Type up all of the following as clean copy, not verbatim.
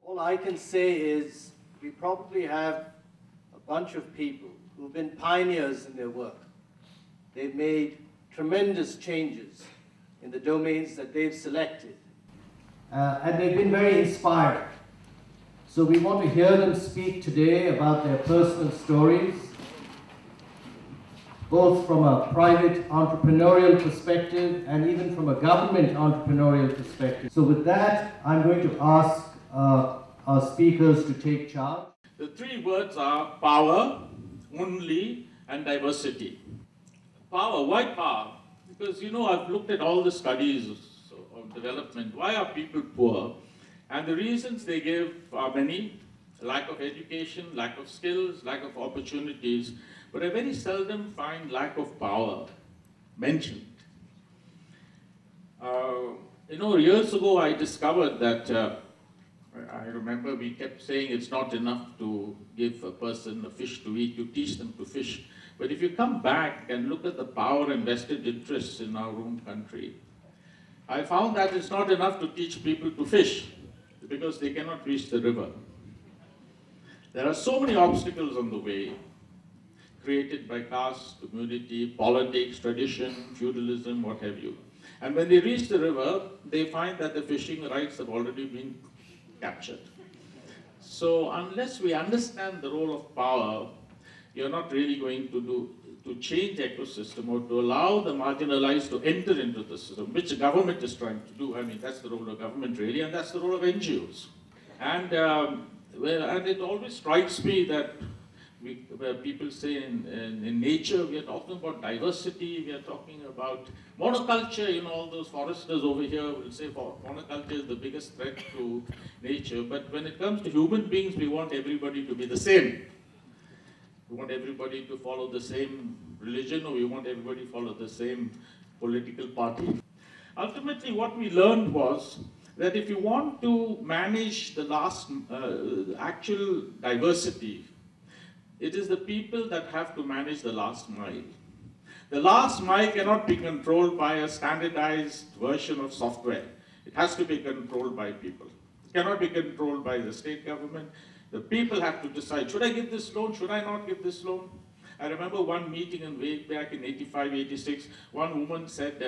All I can say is we probably have a bunch of people who've been pioneers in their work. They've made tremendous changes in the domains that they've selected. And they've been very inspired. So we want to hear them speak today about their personal stories, both from a private entrepreneurial perspective and even from a government entrepreneurial perspective. So with that, I'm going to ask our speakers to take charge. The three words are power, only, and diversity. Power, why power? Because, you know, I've looked at all the studies of development. Why are people poor? And the reasons they give are many: lack of education, lack of skills, lack of opportunities. But I very seldom find lack of power mentioned. You know, years ago I discovered that, I remember we kept saying it's not enough to give a person a fish to eat, you teach them to fish. But if you come back and look at the power and vested interests in our own country, I found that it's not enough to teach people to fish because they cannot reach the river. There are so many obstacles on the way, created by caste, community, politics, tradition, feudalism, what have you. And when they reach the river, they find that the fishing rights have already been captured. So unless we understand the role of power, you're not really going to change the ecosystem or to allow the marginalized to enter into the system, which the government is trying to do. I mean, that's the role of government really, and that's the role of NGOs. And, and it always strikes me that where people say in nature, we are talking about diversity, we are talking about monoculture. You know, all those foresters over here will say monoculture is the biggest threat to nature. But when it comes to human beings, we want everybody to be the same. We want everybody to follow the same religion, or we want everybody to follow the same political party. Ultimately, what we learned was that if you want to manage the actual diversity, it is the people that have to manage the last mile. The last mile cannot be controlled by a standardized version of software. It has to be controlled by people. It cannot be controlled by the state government. The people have to decide, should I give this loan, should I not give this loan? I remember one meeting way back in 85, 86, one woman said,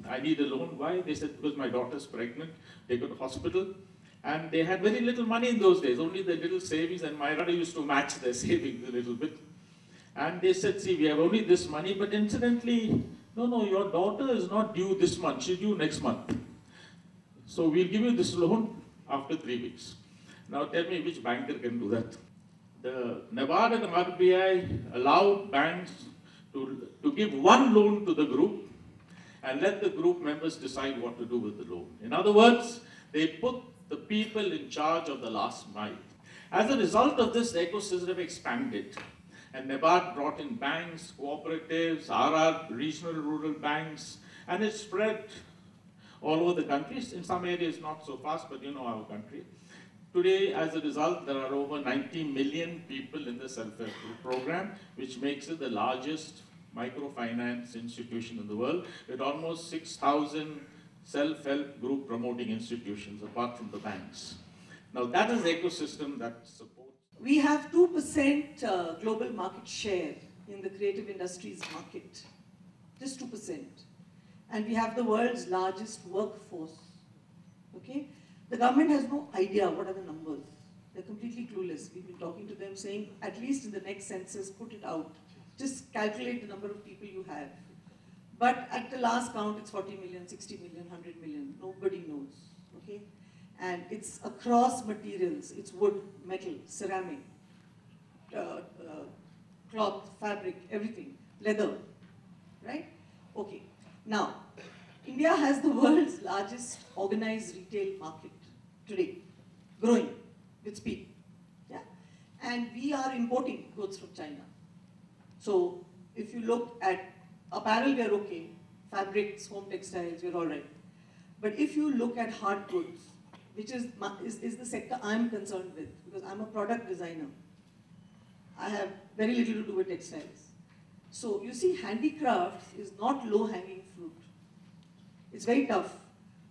I need a loan. Why? They said, because my daughter's pregnant, they go to hospital. And they had very little money in those days, only the little savings, and my brother used to match their savings a little bit. And they said, see, we have only this money, but incidentally, no, your daughter is not due this month, she's due next month. So we'll give you this loan after 3 weeks. Now tell me which banker can do that. The NABARD and the RBI allowed banks to give one loan to the group and let the group members decide what to do with the loan. In other words, they put the people in charge of the last mile. As a result of this, the ecosystem expanded. And NABARD brought in banks, cooperatives, RR, regional rural banks, and it spread all over the country. In some areas not so fast, but you know our country. Today, as a result, there are over 90 million people in the self-help group program, which makes it the largest microfinance institution in the world, with almost 6,000 self-help group promoting institutions, apart from the banks. Now, that is the ecosystem that supports. We have 2% global market share in the creative industries market, just 2%. And we have the world's largest workforce, okay? The government has no idea what are the numbers. They're completely clueless. We've been talking to them saying, at least in the next census, put it out. Just calculate the number of people you have. But at the last count, it's 40 million, 60 million, 100 million. Nobody knows, okay? And it's across materials. It's wood, metal, ceramic, cloth, fabric, everything, leather, right? Okay. Now, India has the world's largest organized retail market today, growing with speed, yeah? And we are importing goods from China. So if you look at apparel, we are okay. Fabrics, home textiles, we're all right. But if you look at hard goods, which is the sector I'm concerned with, because I'm a product designer, I have very little to do with textiles. So you see, handicrafts is not low-hanging fruit. It's very tough.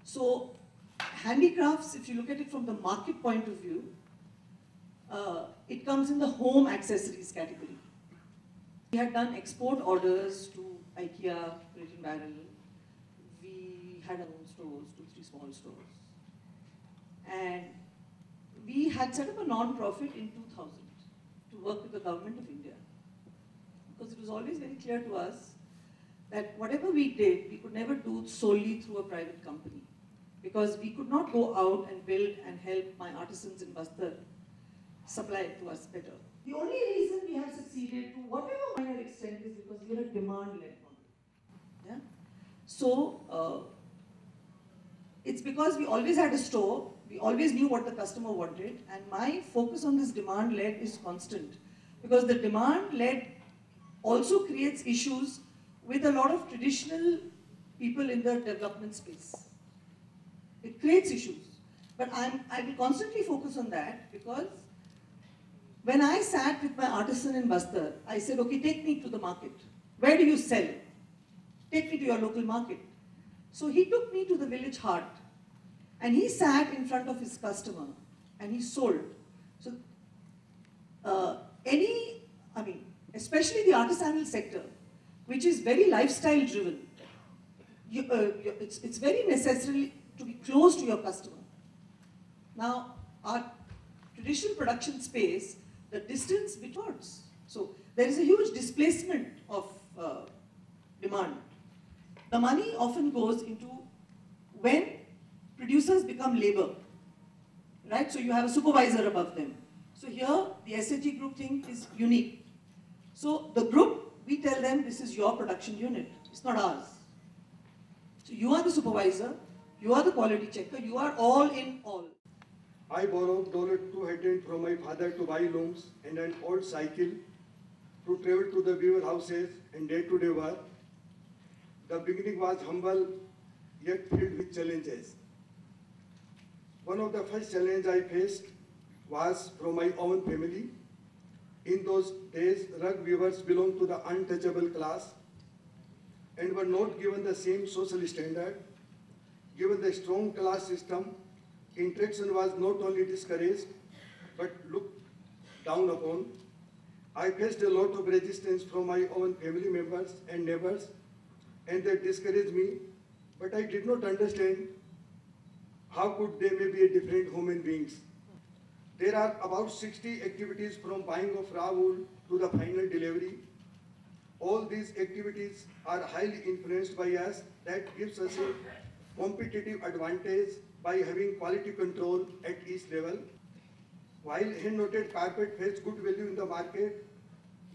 So handicrafts, if you look at it from the market point of view, it comes in the home accessories category. We had done export orders to IKEA, Crate and Barrel. We had our own stores, 2-3 small stores. And we had set up a non-profit in 2000 to work with the government of India. Because it was always very clear to us that whatever we did, we could never do solely through a private company. Because we could not go out and build and help my artisans in Bastar supply it to us better. The only reason we have succeeded to whatever minor extent is because we are a demand-led model. Yeah? So, it's because we always had a store, we always knew what the customer wanted, and my focus on this demand-led is constant. Because the demand-led also creates issues with a lot of traditional people in the development space. It creates issues. But I will constantly focus on that because when I sat with my artisan in Bastar, I said, okay, take me to the market. Where do you sell? Take me to your local market. So he took me to the village heart and he sat in front of his customer and he sold. So especially the artisanal sector, which is very lifestyle driven, it's very necessary to be close to your customer. Now, our traditional production space, the distance between. So there is a huge displacement of demand. The money often goes into when producers become labor, right? So you have a supervisor above them. So here, the SHG group thing is unique. So the group, we tell them this is your production unit. It's not ours. So you are the supervisor, you are the quality checker, you are all in all. I borrowed $200 from my father to buy looms and an old cycle to travel to the weaver houses and day-to-day work. The beginning was humble, yet filled with challenges. One of the first challenges I faced was from my own family. In those days, rug weavers belonged to the untouchable class and were not given the same social standard. Given the strong class system, interaction was not only discouraged, but looked down upon. I faced a lot of resistance from my own family members and neighbors, and they discouraged me, but I did not understand how could they may be a different human beings. There are about 60 activities from buying of raw wool to the final delivery. All these activities are highly influenced by us. That gives us a competitive advantage by having quality control at each level. While hand-knotted carpet has good value in the market,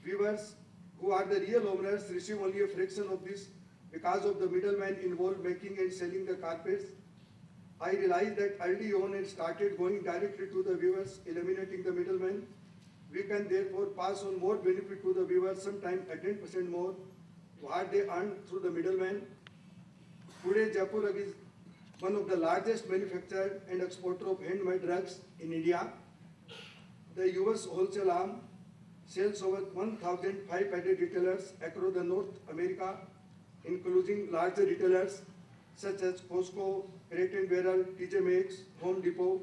weavers who are the real owners receive only a fraction of this because of the middlemen involved making and selling the carpets. I realized that early on and started going directly to the weavers, eliminating the middlemen. We can therefore pass on more benefit to the weavers, sometimes at 10% more, what they earn through the middlemen. Today, Jaipur Rug is one of the largest manufacturer and exporter of handmade rugs in India. The US wholesale arm sells over 1,500 retailers across the North America, including larger retailers such as Costco, Crate and Barrel, TJ Maxx, Home Depot.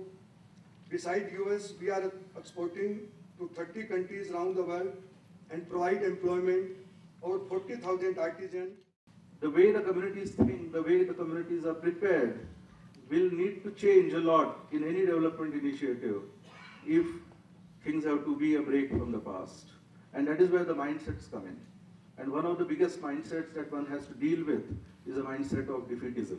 Besides US, we are exporting to 30 countries around the world and provide employment over 40,000 artisans. The way the communities think, the way the communities are prepared will need to change a lot in any development initiative if things have to be a break from the past. And that is where the mindsets come in. And one of the biggest mindsets that one has to deal with is a mindset of defeatism.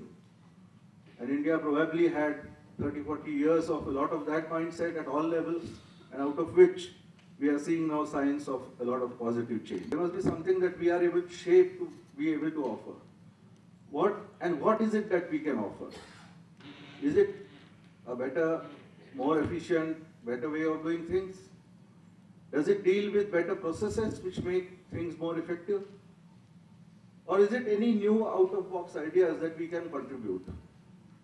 And India probably had 30-40 years of a lot of that mindset at all levels, and out of which we are seeing now signs of a lot of positive change. There must be something that we are able to shape to be able to offer. What is it that we can offer? Is it a better, more efficient, better way of doing things? Does it deal with better processes which make things more effective? Or is it any new out-of-box ideas that we can contribute?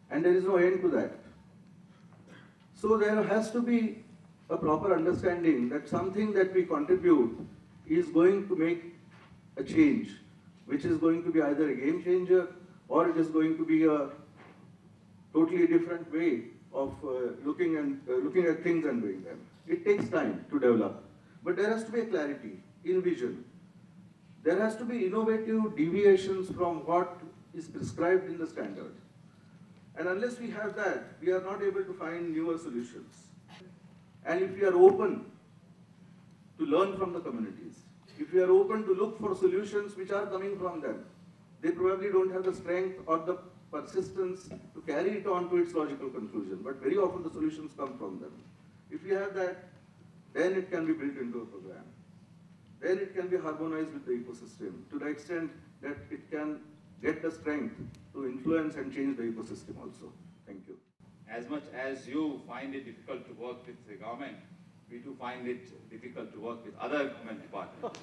And there is no end to that. So there has to be a proper understanding that something that we contribute is going to make a change, which is going to be either a game changer or it is going to be a totally different way of looking at things and doing them. It takes time to develop, but there has to be a clarity in vision. There has to be innovative deviations from what is prescribed in the standard. And unless we have that, we are not able to find newer solutions. And if we are open to learn from the communities, if we are open to look for solutions which are coming from them, they probably don't have the strength or the persistence to carry it on to its logical conclusion. But very often the solutions come from them. If we have that, then it can be built into a program. Then it can be harmonized with the ecosystem to the extent that it can get the strength to influence and change the ecosystem also. Thank you. As much as you find it difficult to work with the government, we do find it difficult to work with other government departments.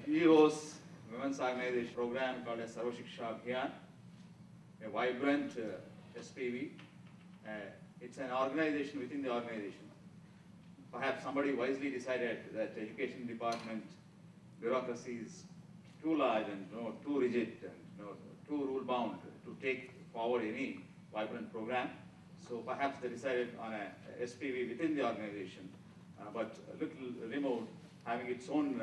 EO's women's organization program called as Sarva Shiksha Abhiyan, a vibrant SPV. It's an organization within the organization. Perhaps somebody wisely decided that the education department bureaucracy is too large and too rigid and too rule-bound to take forward any vibrant program. So perhaps they decided on a SPV within the organization, but a little removed, having its own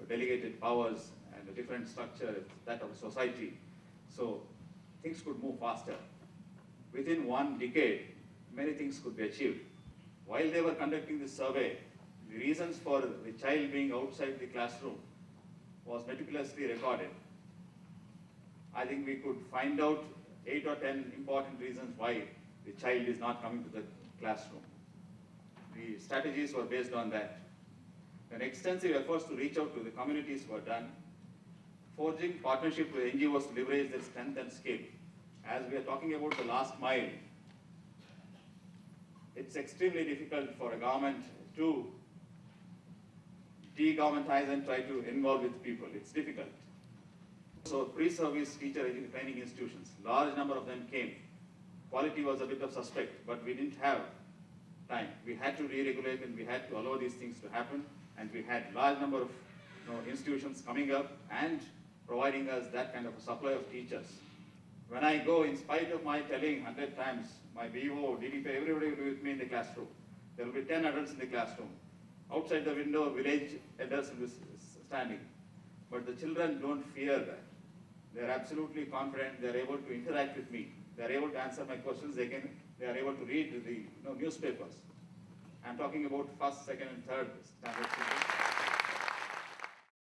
delegated powers and a different structure, that of a society. So things could move faster. Within 1 decade, many things could be achieved. While they were conducting this survey, the reasons for the child being outside the classroom was meticulously recorded. I think we could find out 8 or 10 important reasons why the child is not coming to the classroom. The strategies were based on that. An extensive efforts to reach out to the communities were done, forging partnership with NGOs to leverage their strength and scale. As we are talking about the last mile, it's extremely difficult for a government to de-governmentize and try to involve with people. It's difficult. So pre-service teacher training institutions, large number of them came. Quality was a bit of suspect, but we didn't have time. We had to re-regulate and we had to allow these things to happen, and we had large number of institutions coming up and providing us that kind of a supply of teachers. When I go, in spite of my telling 100 times, my BO, DDP, everybody will be with me in the classroom. There will be 10 adults in the classroom. Outside the window, village elders will be standing. But the children don't fear that. They're absolutely confident. They're able to interact with me. They're able to answer my questions. They are able to read the newspapers. I'm talking about first, second, and third standard children.